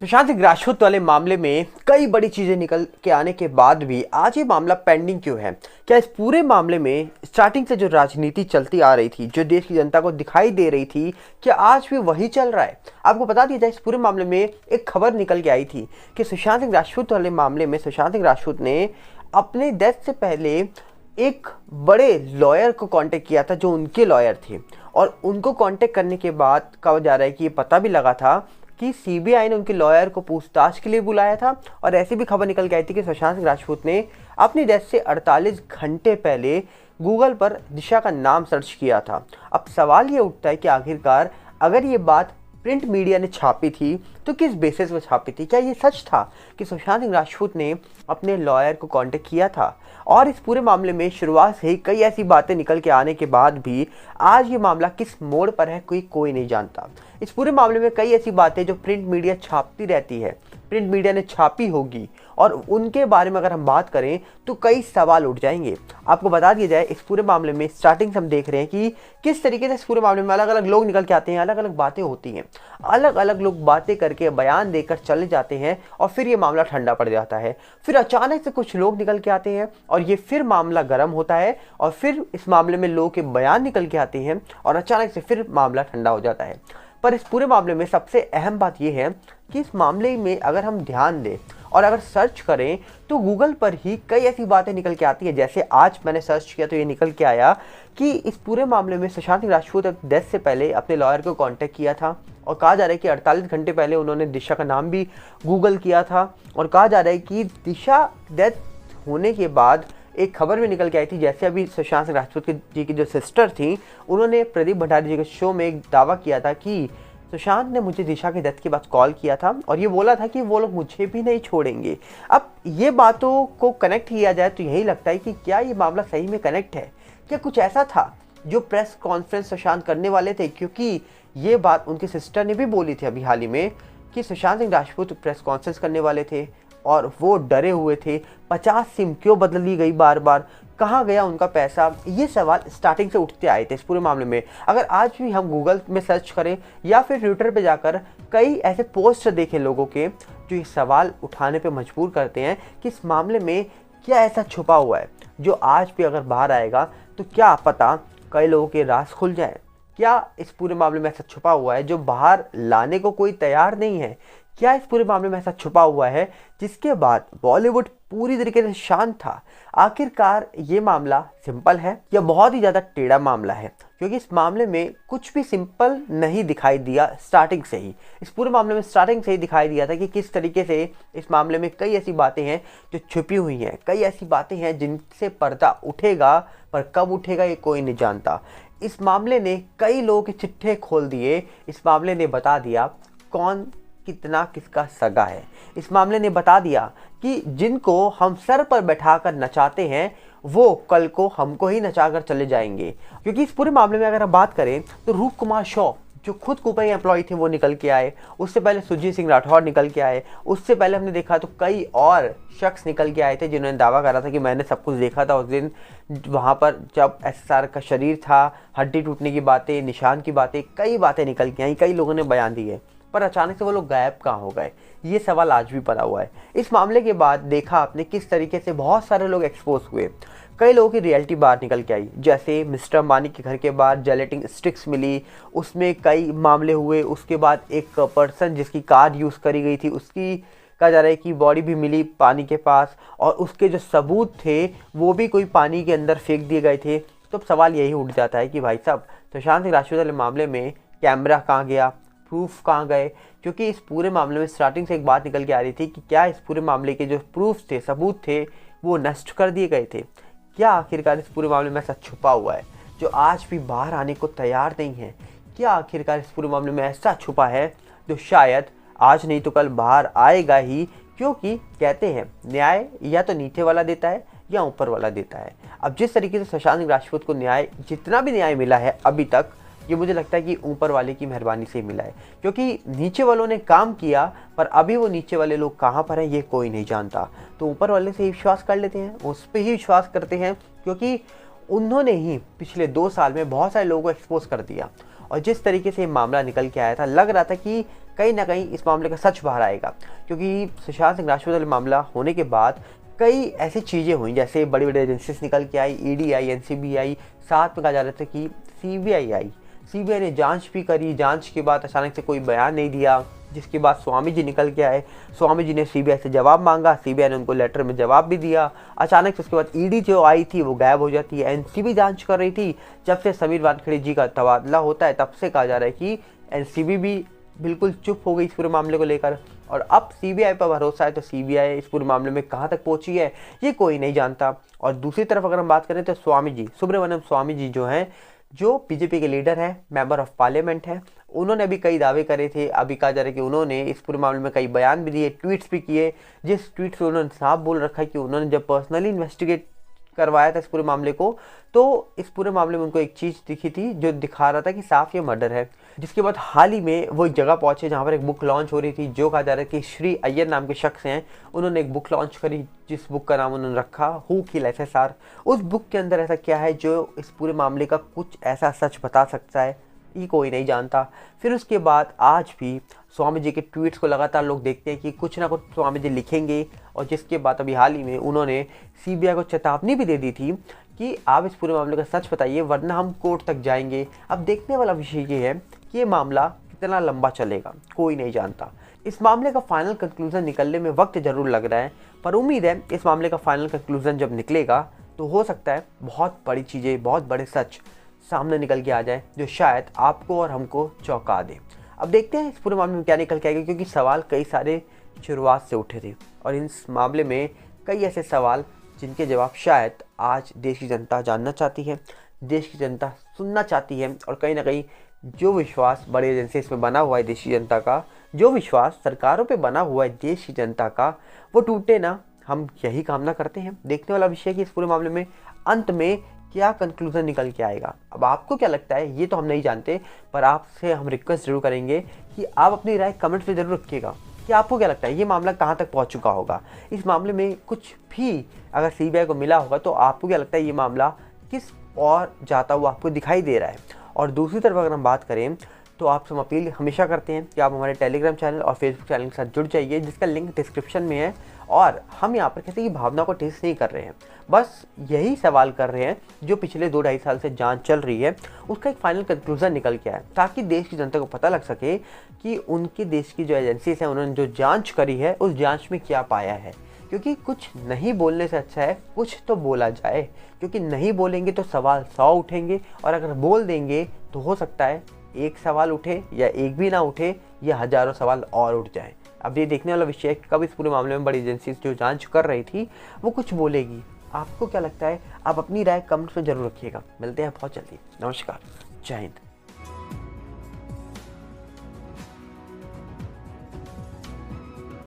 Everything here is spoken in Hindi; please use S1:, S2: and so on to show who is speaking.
S1: सुशांत सिंह राजपूत वाले मामले में कई बड़ी चीजें निकल के आने के बाद भी आज ये मामला पेंडिंग क्यों है? क्या इस पूरे मामले में स्टार्टिंग से जो राजनीति चलती आ रही थी, जो देश की जनता को दिखाई दे रही थी, क्या आज भी वही चल रहा है? आपको बता दिया जाए, इस पूरे मामले में एक खबर निकल के आई थी कि सुशांत सिंह राजपूत वाले मामले में सुशांत सिंह राजपूत ने अपने डेथ से पहले एक बड़े लॉयर को कांटेक्ट किया था जो उनके लॉयर थे, और उनको कांटेक्ट करने के बाद कहा जा रहा है कि ये पता भी लगा था कि सीबीआई ने उनके लॉयर को पूछताछ के लिए बुलाया था। और ऐसी भी खबर निकल के आई थी कि सुशांत सिंह राजपूत ने अपनी डेथ से 48 घंटे पहले गूगल पर दिशा का नाम सर्च किया था। अब सवाल ये उठता है कि आखिरकार अगर ये बात प्रिंट मीडिया ने छापी थी तो किस बेसिस पर छापी थी? क्या ये सच था कि सुशांत सिंह राजपूत ने अपने लॉयर को कांटेक्ट किया था? और इस पूरे मामले में शुरुआत से ही कई ऐसी बातें निकल के आने के बाद भी आज ये मामला किस मोड़ पर है कोई नहीं जानता। इस पूरे मामले में कई ऐसी बातें जो प्रिंट मीडिया छापती रहती है, प्रिंट मीडिया ने छापी होगी, और उनके बारे में अगर हम बात करें तो कई सवाल उठ जाएंगे। आपको बता दिया जाए, इस पूरे मामले में स्टार्टिंग से हम देख रहे हैं कि किस तरीके से इस पूरे मामले में अलग अलग लोग निकल के आते हैं, अलग अलग बातें होती हैं, अलग अलग लोग बातें करके बयान देकर चले जाते हैं, और फिर ये मामला ठंडा पड़ जाता है। फिर अचानक से कुछ लोग निकल के आते हैं और ये फिर मामला गर्म होता है, और फिर इस मामले में लोगों के बयान निकल के आते हैं और अचानक से फिर मामला ठंडा हो जाता है। पर इस पूरे मामले में सबसे अहम बात यह है कि इस मामले में अगर हम ध्यान दें और अगर सर्च करें तो गूगल पर ही कई ऐसी बातें निकल के आती है। जैसे आज मैंने सर्च किया तो ये निकल के आया कि इस पूरे मामले में सुशांत सिंह राजपूत डेथ से पहले अपने लॉयर को कांटेक्ट किया था, और कहा जा रहा है कि 48 घंटे पहले उन्होंने दिशा का नाम भी गूगल किया था। और कहा जा रहा है कि दिशा डेथ होने के बाद एक खबर भी निकल के आई थी, जैसे अभी सुशांत सिंह राजपूत जी की जो सिस्टर थी उन्होंने प्रदीप भंडारी जी के शो में एक दावा किया था कि सुशांत ने मुझे दिशा के डेथ के बाद कॉल किया था और ये बोला था कि वो लोग मुझे भी नहीं छोड़ेंगे। अब ये बातों को कनेक्ट किया जाए तो यही लगता है कि क्या ये मामला सही में कनेक्ट है? क्या कुछ ऐसा था जो प्रेस कॉन्फ्रेंस सुशांत करने वाले थे? क्योंकि ये बात उनकी सिस्टर ने भी बोली थी अभी हाल ही में कि सुशांत सिंह राजपूत प्रेस कॉन्फ्रेंस करने वाले थे और वो डरे हुए थे। 50 सिम क्यों बदली गई बार बार? कहाँ गया उनका पैसा? ये सवाल स्टार्टिंग से उठते आए थे इस पूरे मामले में। अगर आज भी हम गूगल में सर्च करें या फिर ट्विटर पे जाकर कई ऐसे पोस्ट देखें लोगों के जो ये सवाल उठाने पे मजबूर करते हैं कि इस मामले में क्या ऐसा छुपा हुआ है जो आज भी अगर बाहर आएगा तो क्या पता कई लोगों के राज खुल जाए। क्या इस पूरे मामले में ऐसा छुपा हुआ है जो बाहर लाने को कोई तैयार नहीं है? क्या इस पूरे मामले में ऐसा छुपा हुआ है जिसके बाद बॉलीवुड पूरी तरीके से शांत था? आखिरकार ये मामला सिंपल है या बहुत ही ज़्यादा टेढ़ा मामला है? क्योंकि इस मामले में कुछ भी सिंपल नहीं दिखाई दिया स्टार्टिंग से ही। इस पूरे मामले में स्टार्टिंग से ही दिखाई दिया था कि किस तरीके से इस मामले में कई ऐसी बातें हैं जो छुपी हुई हैं, कई ऐसी बातें हैं जिनसे पर्दा उठेगा, पर कब उठेगा ये कोई नहीं जानता। इस मामले ने कई लोगों के चिट्ठे खोल दिए। इस मामले ने बता दिया कौन कितना किसका सगा है। इस मामले ने बता दिया कि जिनको हम सर पर बैठाकर नचाते हैं वो कल को हमको ही नचाकर चले जाएंगे। क्योंकि इस पूरे मामले में अगर हम बात करें तो रूप कुमार शॉ जो खुद कुपई एम्प्लॉय थे वो निकल के आए, उससे पहले सुरजीत सिंह राठौर निकल के आए, उससे पहले हमने देखा तो कई और शख्स निकल के आए थे जिन्होंने दावा करा था कि मैंने सब कुछ देखा था उस दिन वहाँ पर जब एसएसआर का शरीर था, हड्डी टूटने की बातें, निशान की बातें, कई बातें निकल के आई, कई लोगों ने बयान दिए। पर अचानक से वो लोग गायब कहाँ हो गए, ये सवाल आज भी पड़ा हुआ है। इस मामले के बाद देखा आपने किस तरीके से बहुत सारे लोग एक्सपोज हुए, कई लोगों की रियलिटी बाहर निकल के आई। जैसे मिस्टर अंबानी के घर के बाहर जेलेटिन स्टिक्स मिली, उसमें कई मामले हुए। उसके बाद एक पर्सन जिसकी कार यूज़ करी गई थी उसकी कहा जा रहा है कि बॉडी भी मिली पानी के पास, और उसके जो सबूत थे वो भी कोई पानी के अंदर फेंक दिए गए थे। तो सवाल यही उठ जाता है कि भाई साहब, सुशांत सिंह राजपूत वाले मामले में कैमरा कहाँ गया, प्रूफ कहाँ गए? क्योंकि इस पूरे मामले में स्टार्टिंग से एक बात निकल के आ रही थी कि क्या इस पूरे मामले के जो प्रूफ थे, सबूत थे, वो नष्ट कर दिए गए थे? क्या आखिरकार इस पूरे मामले में ऐसा छुपा हुआ है जो आज भी बाहर आने को तैयार नहीं है? क्या आखिरकार इस पूरे मामले में ऐसा छुपा है जो शायद आज नहीं तो कल बाहर आएगा ही? क्योंकि कहते हैं न्याय या तो नीचे वाला देता है या ऊपर वाला देता है। अब जिस तरीके से सुशांत सिंह राजपूत को न्याय, जितना भी न्याय मिला है अभी तक, ये मुझे लगता है कि ऊपर वाले की मेहरबानी से ही मिला है। क्योंकि नीचे वालों ने काम किया पर अभी वो नीचे वाले लोग कहाँ पर हैं ये कोई नहीं जानता। तो ऊपर वाले से ही विश्वास कर लेते हैं, उस पर ही विश्वास करते हैं, क्योंकि उन्होंने ही पिछले 2 साल में बहुत सारे लोगों को एक्सपोज कर दिया। और जिस तरीके से मामला निकल के आया था, लग रहा था कि कहीं ना कहीं इस मामले का सच बाहर आएगा। क्योंकि सुशांत सिंह राजपूत वाले मामला होने के बाद कई ऐसी चीज़ें हुई, जैसे बड़ी बड़ी एजेंसीज निकल के आई, ईडी आई, एनसीबी आई, साथ में कहा जा रहा था कि सीबीआई आई। सीबीआई ने जांच भी करी, जांच के बाद अचानक से कोई बयान नहीं दिया, जिसके बाद स्वामी जी निकल के आए। स्वामी जी ने सीबीआई से जवाब मांगा, सीबीआई ने उनको लेटर में जवाब भी दिया। अचानक से उसके बाद ईडी जो आई थी वो गायब हो जाती है। एनसीबी जांच कर रही थी। जब से समीर वानखेड़े जी का तबादला होता है तब से कहा जा रहा है कि एनसीबी भी बिल्कुल चुप हो गई इस पूरे मामले को लेकर, और अब सीबीआई पर भरोसा है। तो सीबीआई इस पूरे मामले में कहां तक पहुंची है ये कोई नहीं जानता। और दूसरी तरफ अगर हम बात करें तो स्वामी जी, सुब्रमण्यम स्वामी जी जो हैं, जो बीजेपी के लीडर हैं, मेंबर ऑफ पार्लियामेंट हैं, उन्होंने अभी कई दावे करे थे। अभी कहा जा रहा है कि उन्होंने इस पूरे मामले में कई बयान भी दिए, ट्वीट्स भी किए, जिस ट्वीट से उन्होंने साफ बोल रखा है कि उन्होंने जब पर्सनली इन्वेस्टिगेट करवाया था इस पूरे मामले को, तो इस पूरे मामले में उनको एक चीज़ दिखी थी जो दिखा रहा था कि साफ ये मर्डर है। जिसके बाद हाल ही में वो एक जगह पहुंचे जहां पर एक बुक लॉन्च हो रही थी, जो कहा जा रहा है कि श्री अय्यर नाम के शख्स हैं, उन्होंने एक बुक लॉन्च करी जिस बुक का नाम उन्होंने रखा हु किल एसएसआर। उस बुक के अंदर ऐसा क्या है जो इस पूरे मामले का कुछ ऐसा सच बता सकता है, ये कोई नहीं जानता। फिर उसके बाद आज भी स्वामी जी के ट्वीट्स को लगातार लोग देखते हैं कि कुछ ना कुछ स्वामी जी लिखेंगे, और जिसके बाद अभी हाल ही में उन्होंने सीबीआई को चेतावनी भी दे दी थी कि आप इस पूरे मामले का सच बताइए वरना हम कोर्ट तक जाएंगे। अब देखने वाला विषय ये है कि ये मामला कितना लंबा चलेगा, कोई नहीं जानता। इस मामले का फाइनल कंक्लूजन निकलने में वक्त जरूर लग रहा है, पर उम्मीद है इस मामले का फाइनल कंक्लूजन जब निकलेगा तो हो सकता है बहुत बड़ी चीज़ें, बहुत बड़े सच सामने निकल के आ जाए जो शायद आपको और हमको चौंका दे। अब देखते हैं इस पूरे मामले में क्या निकल के आएगा, क्योंकि सवाल कई सारे शुरुआत से उठे थे, और इस मामले में कई ऐसे सवाल जिनके जवाब शायद आज देश की जनता जानना चाहती है, देश की जनता सुनना चाहती है। और कहीं ना कहीं जो विश्वास बड़ी एजेंसीज में बना हुआ है देश की जनता का, जो विश्वास सरकारों पे बना हुआ है देश की जनता का, वो टूटे ना, हम यही कामना करते हैं। देखने वाला विषय है कि इस पूरे मामले में अंत में क्या कंक्लूजन निकल के आएगा। अब आपको क्या लगता है ये तो हम नहीं जानते, पर आपसे हम रिक्वेस्ट जरूर करेंगे कि आप अपनी राय कमेंट्स में जरूर रखिएगा कि आपको क्या लगता है ये मामला कहाँ तक पहुँच चुका होगा। इस मामले में कुछ भी अगर सीबीआई को मिला होगा तो आपको क्या लगता है ये मामला किस और जाता हुआ आपको दिखाई दे रहा है। और दूसरी तरफ अगर हम बात करें तो आपसे हम अपील हमेशा करते हैं कि आप हमारे टेलीग्राम चैनल और फेसबुक चैनल के साथ जुड़ जाइए, जिसका लिंक डिस्क्रिप्शन में है। और हम यहाँ पर किसी की भावना को टेस्ट नहीं कर रहे हैं, बस यही सवाल कर रहे हैं जो पिछले 2-2.5 साल से जांच चल रही है उसका एक फाइनल कंक्लूजन निकल के आए, ताकि देश की जनता को पता लग सके कि उनके देश की जो एजेंसीज हैं उन्होंने जो जाँच करी है उस जाँच में क्या पाया है। क्योंकि कुछ नहीं बोलने से अच्छा है कुछ तो बोला जाए, क्योंकि नहीं बोलेंगे तो सवाल 100 उठेंगे, और अगर बोल देंगे तो हो सकता है एक सवाल उठे या एक भी ना उठे, या हजारों सवाल और उठ जाएं। अब ये देखने वाला विषय है कब इस पूरे मामले में बड़ी एजेंसीज जो जांच कर रही थी वो कुछ बोलेगी। आपको क्या लगता है आप अपनी राय कमेंट्स में जरूर रखिएगा। मिलते हैं बहुत जल्दी। नमस्कार, जय हिंद।